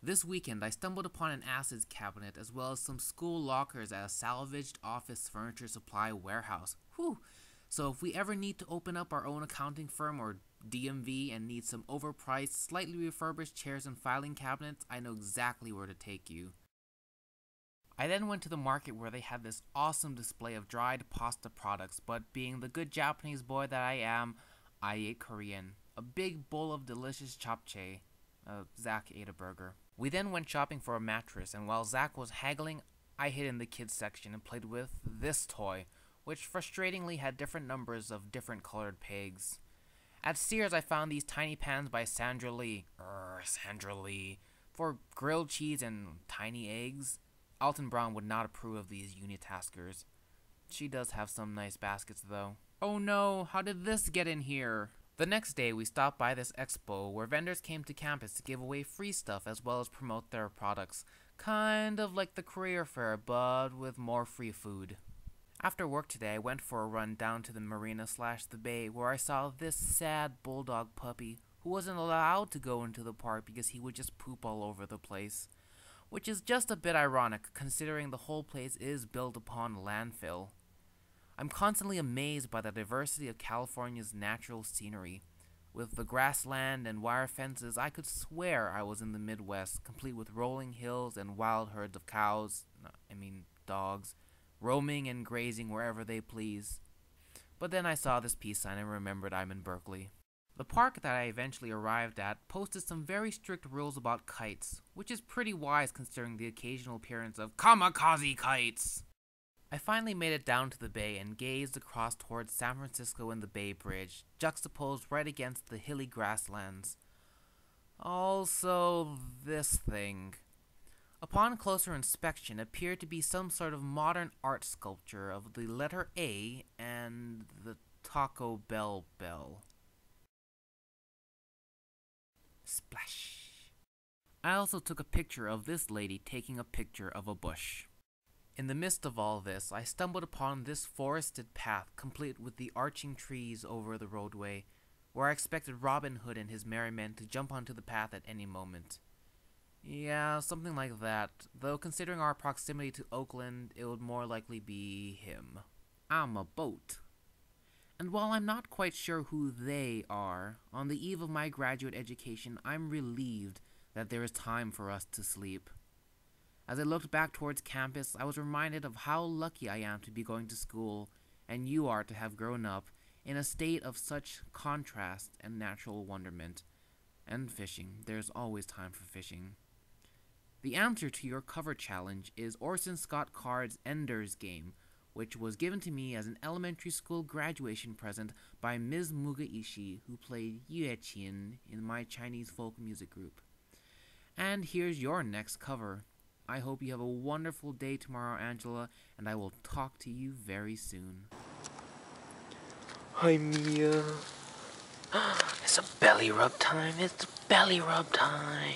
This weekend, I stumbled upon an acids cabinet as well as some school lockers at a salvaged office furniture supply warehouse. Whew! So if we ever need to open up our own accounting firm or DMV and need some overpriced, slightly refurbished chairs and filing cabinets, I know exactly where to take you. I then went to the market where they had this awesome display of dried pasta products, but being the good Japanese boy that I am, I ate Korean. A big bowl of delicious japchae. Zach ate a burger. We then went shopping for a mattress, and while Zach was haggling, I hid in the kids section and played with this toy, which frustratingly had different numbers of different colored pegs. At Sears, I found these tiny pans by Sandra Lee, for grilled cheese and tiny eggs. Alton Brown would not approve of these unitaskers. She does have some nice baskets, though. Oh no, how did this get in here? The next day, we stopped by this expo where vendors came to campus to give away free stuff as well as promote their products. Kind of like the career fair, but with more free food. After work today, I went for a run down to the marina/the bay where I saw this sad bulldog puppy who wasn't allowed to go into the park because he would just poop all over the place. Which is just a bit ironic considering the whole place is built upon landfill. I'm constantly amazed by the diversity of California's natural scenery. With the grassland and wire fences, I could swear I was in the Midwest, complete with rolling hills and wild herds of dogs, roaming and grazing wherever they please. But then I saw this peace sign and remembered I'm in Berkeley. The park that I eventually arrived at posted some very strict rules about kites, which is pretty wise considering the occasional appearance of kamikaze kites. I finally made it down to the bay and gazed across towards San Francisco and the Bay Bridge, juxtaposed right against the hilly grasslands. Also, this thing. Upon closer inspection, appeared to be some sort of modern art sculpture of the letter A and the Taco Bell bell. Splash. I also took a picture of this lady taking a picture of a bush. In the midst of all this, I stumbled upon this forested path complete with the arching trees over the roadway, where I expected Robin Hood and his merry men to jump onto the path at any moment. Yeah, something like that, though considering our proximity to Oakland, it would more likely be him. I'm a boat. And while I'm not quite sure who they are, on the eve of my graduate education, I'm relieved that there is time for us to sleep. As I looked back towards campus, I was reminded of how lucky I am to be going to school, and you are to have grown up, in a state of such contrast and natural wonderment. And fishing. There's always time for fishing. The answer to your cover challenge is Orson Scott Card's Ender's Game, which was given to me as an elementary school graduation present by Ms. Mugaishi, who played Yue Qin in my Chinese folk music group. And here's your next cover. I hope you have a wonderful day tomorrow, Angela, and I will talk to you very soon. Hi, Mia. It's a belly rub time. It's belly rub time.